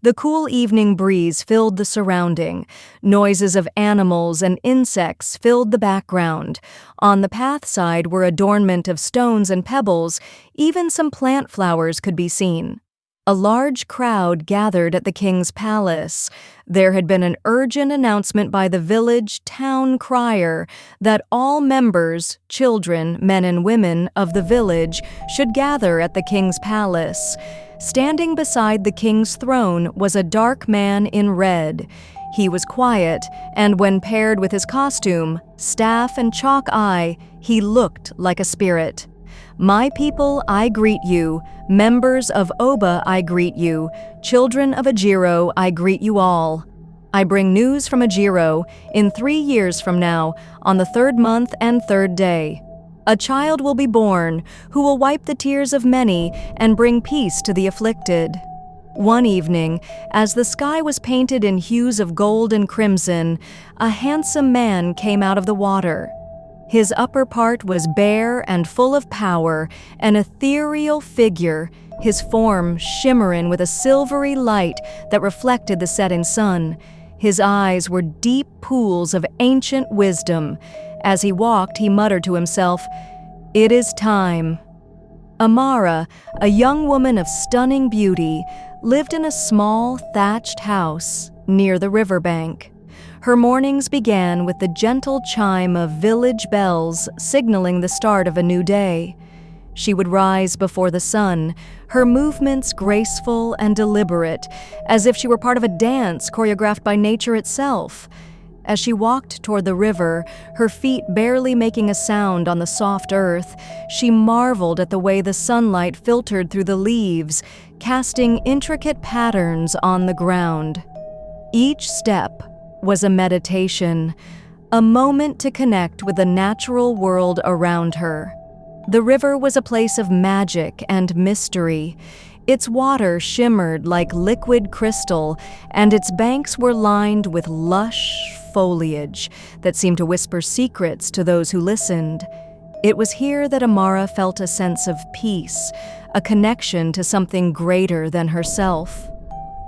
The cool evening breeze filled the surrounding. Noises of animals and insects filled the background. On the path side were adornment of stones and pebbles. Even some plant flowers could be seen. A large crowd gathered at the king's palace. There had been an urgent announcement by the village town crier that all members, children, men and women of the village should gather at the king's palace. Standing beside the king's throne was a dark man in red. He was quiet, and when paired with his costume, staff and chalk eye, he looked like a spirit. "My people, I greet you. Members of Oba, I greet you. Children of Ajiro, I greet you all. I bring news from Ajiro. In 3 years from now, on the 3rd month and 3rd day, a child will be born who will wipe the tears of many and bring peace to the afflicted." One evening, as the sky was painted in hues of gold and crimson, a handsome man came out of the water. His upper part was bare and full of power, an ethereal figure, his form shimmering with a silvery light that reflected the setting sun. His eyes were deep pools of ancient wisdom. As he walked, he muttered to himself, "It is time." Amara, a young woman of stunning beauty, lived in a small, thatched house near the riverbank. Her mornings began with the gentle chime of village bells signaling the start of a new day. She would rise before the sun, her movements graceful and deliberate, as if she were part of a dance choreographed by nature itself. As she walked toward the river, her feet barely making a sound on the soft earth, she marveled at the way the sunlight filtered through the leaves, casting intricate patterns on the ground. Each step was a meditation, a moment to connect with the natural world around her. The river was a place of magic and mystery. Its water shimmered like liquid crystal, and its banks were lined with lush foliage that seemed to whisper secrets to those who listened. It was here that Amara felt a sense of peace, a connection to something greater than herself.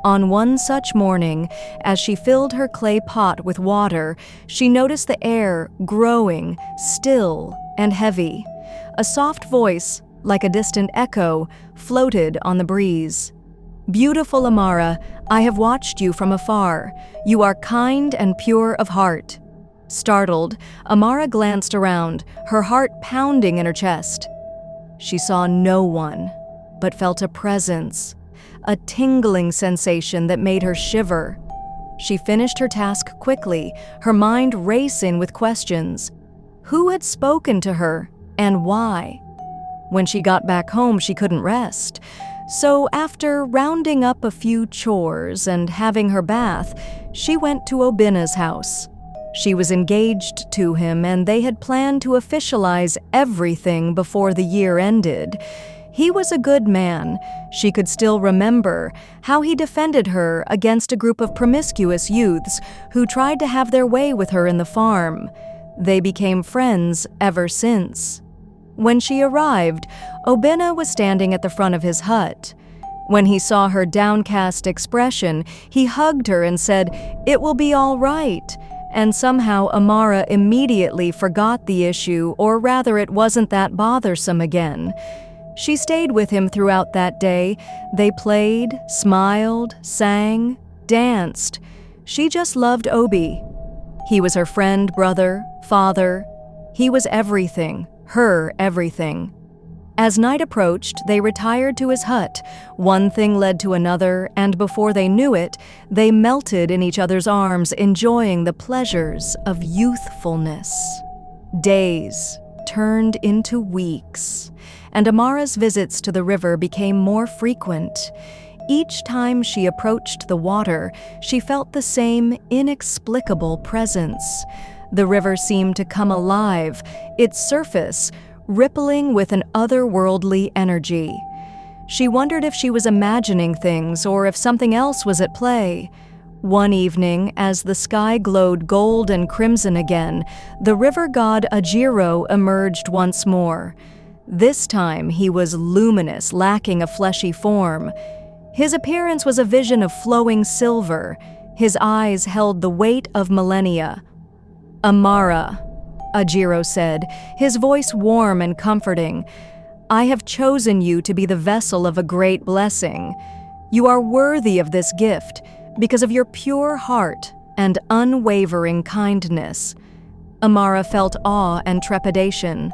On one such morning, as she filled her clay pot with water, she noticed the air growing, still and heavy. A soft voice, like a distant echo, floated on the breeze. "Beautiful Amara, I have watched you from afar. You are kind and pure of heart." Startled, Amara glanced around, her heart pounding in her chest. She saw no one, but felt a presence, a tingling sensation that made her shiver. She finished her task quickly, her mind racing with questions. Who had spoken to her, and why? When she got back home, she couldn't rest. So after rounding up a few chores and having her bath, she went to Obina's house. She was engaged to him, and they had planned to officialize everything before the year ended. He was a good man. She could still remember how he defended her against a group of promiscuous youths who tried to have their way with her in the farm. They became friends ever since. When she arrived, Obina was standing at the front of his hut. When he saw her downcast expression, he hugged her and said, "It will be all right." And somehow Amara immediately forgot the issue, or rather it wasn't that bothersome again. She stayed with him throughout that day. They played, smiled, sang, danced. She just loved Obi. He was her friend, brother, father. He was everything, her everything. As night approached, they retired to his hut. One thing led to another, and before they knew it, they melted in each other's arms, enjoying the pleasures of youthfulness. Days turned into weeks, and Amara's visits to the river became more frequent. Each time she approached the water, she felt the same inexplicable presence. The river seemed to come alive, its surface rippling with an otherworldly energy. She wondered if she was imagining things or if something else was at play. One evening, as the sky glowed gold and crimson again, the river god Ajiro emerged once more. This time he was luminous, lacking a fleshy form. His appearance was a vision of flowing silver. His eyes held the weight of millennia. "Amara," Ajiro said, his voice warm and comforting, "I have chosen you to be the vessel of a great blessing. You are worthy of this gift because of your pure heart and unwavering kindness." Amara felt awe and trepidation.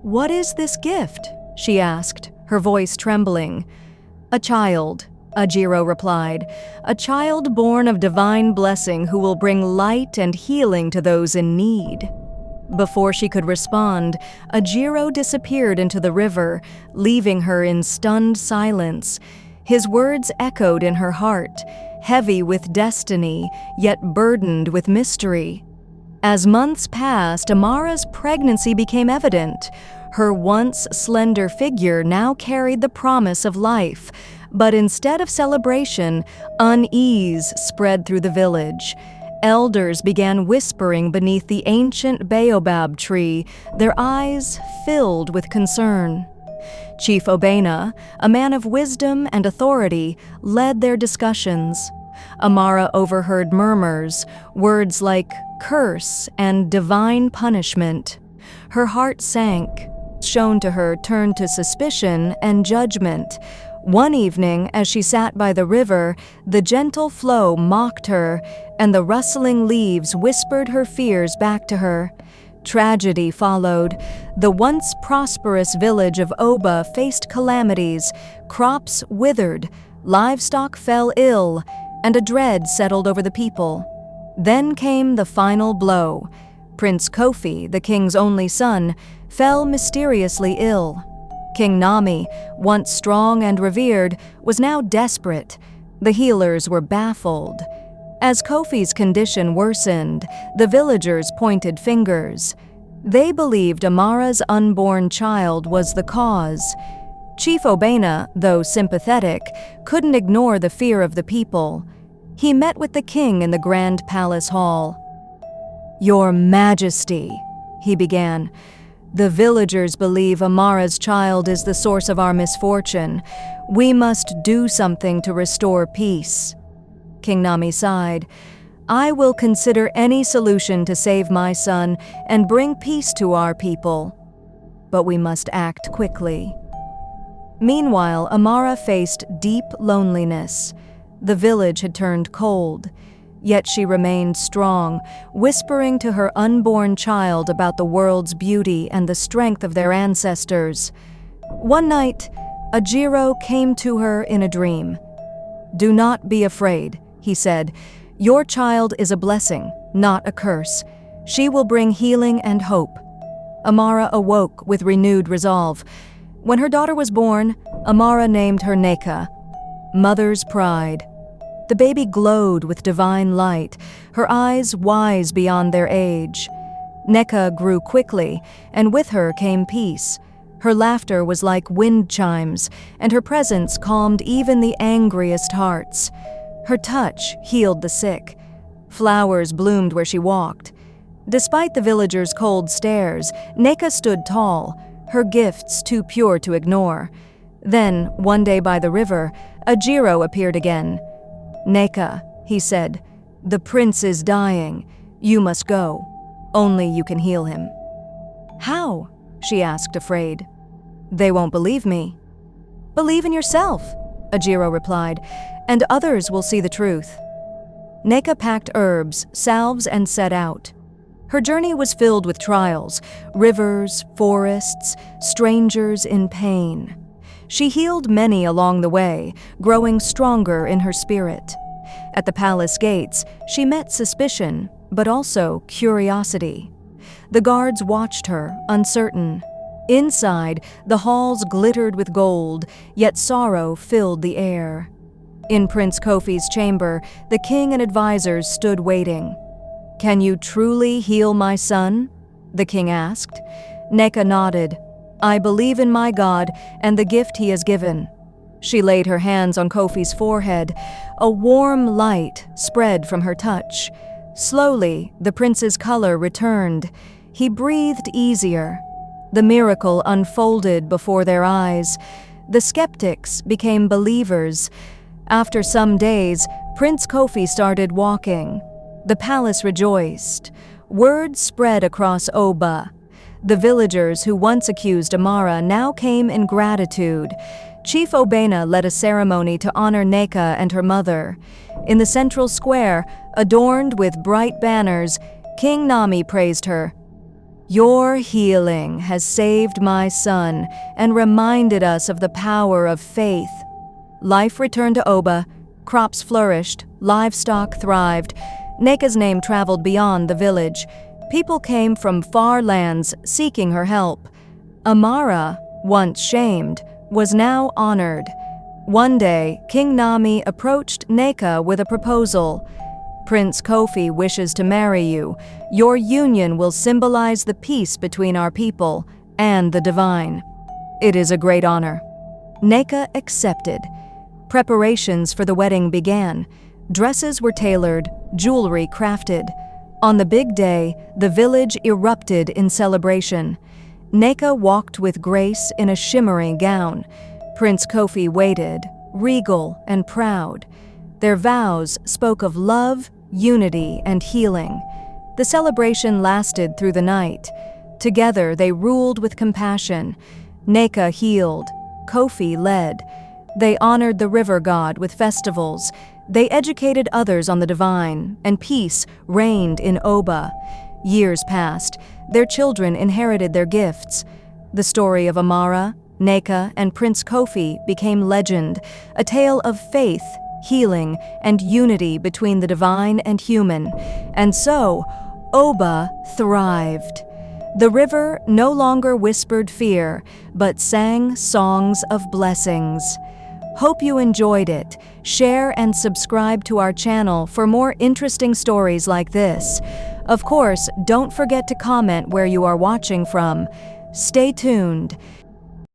"What is this gift?" she asked, her voice trembling. "A child," Ajiro replied, "a child born of divine blessing who will bring light and healing to those in need." Before she could respond, Ajiro disappeared into the river, leaving her in stunned silence. His words echoed in her heart, heavy with destiny, yet burdened with mystery. As months passed, Amara's pregnancy became evident. Her once slender figure now carried the promise of life, but instead of celebration, unease spread through the village. Elders began whispering beneath the ancient baobab tree, their eyes filled with concern. Chief Obena, a man of wisdom and authority, led their discussions. Amara overheard murmurs, words like curse and divine punishment. Her heart sank. Shown to her turned to suspicion and judgment. One evening, as she sat by the river, the gentle flow mocked her, and the rustling leaves whispered her fears back to her. Tragedy followed. The once prosperous village of Oba faced calamities. Crops withered, livestock fell ill, and a dread settled over the people. Then came the final blow. Prince Kofi, the king's only son, fell mysteriously ill. King Nami, once strong and revered, was now desperate. The healers were baffled. As Kofi's condition worsened, the villagers pointed fingers. They believed Amara's unborn child was the cause. Chief Obena, though sympathetic, couldn't ignore the fear of the people. He met with the king in the grand palace hall. "Your Majesty," he began, "the villagers believe Amara's child is the source of our misfortune. We must do something to restore peace." King Nami sighed. "I will consider any solution to save my son and bring peace to our people. But we must act quickly." Meanwhile, Amara faced deep loneliness. The village had turned cold. Yet she remained strong, whispering to her unborn child about the world's beauty and the strength of their ancestors. One night, Ajiro came to her in a dream. "Do not be afraid," he said. "Your child is a blessing, not a curse. She will bring healing and hope." Amara awoke with renewed resolve. When her daughter was born, Amara named her Nneka, mother's pride. The baby glowed with divine light, her eyes wise beyond their age. Nneka grew quickly, and with her came peace. Her laughter was like wind chimes, and her presence calmed even the angriest hearts. Her touch healed the sick. Flowers bloomed where she walked. Despite the villagers' cold stares, Nneka stood tall, her gifts too pure to ignore. Then, one day by the river, Ajiro appeared again. "Nneka," he said, "the prince is dying. You must go. Only you can heal him." "How?" she asked, afraid. "They won't believe me." "Believe in yourself," Ajiro replied, "and others will see the truth." Nneka packed herbs, salves, and set out. Her journey was filled with trials, rivers, forests, strangers in pain. She healed many along the way, growing stronger in her spirit. At the palace gates, she met suspicion, but also curiosity. The guards watched her, uncertain. Inside, the halls glittered with gold, yet sorrow filled the air. In Prince Kofi's chamber, the king and advisors stood waiting. "Can you truly heal my son?" the king asked. Nneka nodded. "I believe in my God and the gift he has given." She laid her hands on Kofi's forehead. A warm light spread from her touch. Slowly, the prince's color returned. He breathed easier. The miracle unfolded before their eyes. The skeptics became believers. After some days, Prince Kofi started walking. The palace rejoiced. Word spread across Oba. The villagers who once accused Amara now came in gratitude. Chief Obena led a ceremony to honor Nneka and her mother. In the central square, adorned with bright banners, King Nami praised her. "Your healing has saved my son and reminded us of the power of faith." Life returned to Oba, crops flourished, livestock thrived. Nneka's name traveled beyond the village. People came from far lands seeking her help. Amara, once shamed, was now honored. One day, King Nami approached Nneka with a proposal. "Prince Kofi wishes to marry you. Your union will symbolize the peace between our people and the divine." "It is a great honor." Nneka accepted. Preparations for the wedding began. Dresses were tailored, jewelry crafted. On the big day, the village erupted in celebration. Nneka walked with grace in a shimmering gown. Prince Kofi waited, regal and proud. Their vows spoke of love, unity, and healing. The celebration lasted through the night. Together they ruled with compassion. Nneka healed, Kofi led. They honored the river god with festivals. They educated others on the divine, and peace reigned in Oba. Years passed. Their children inherited their gifts. The story of Amara, Nneka, and Prince Kofi became legend, a tale of faith, healing, and unity between the divine and human. And so, Oba thrived. The river no longer whispered fear, but sang songs of blessings. Hope you enjoyed it. Share and subscribe to our channel for more interesting stories like this. Of course, don't forget to comment where you are watching from. Stay tuned.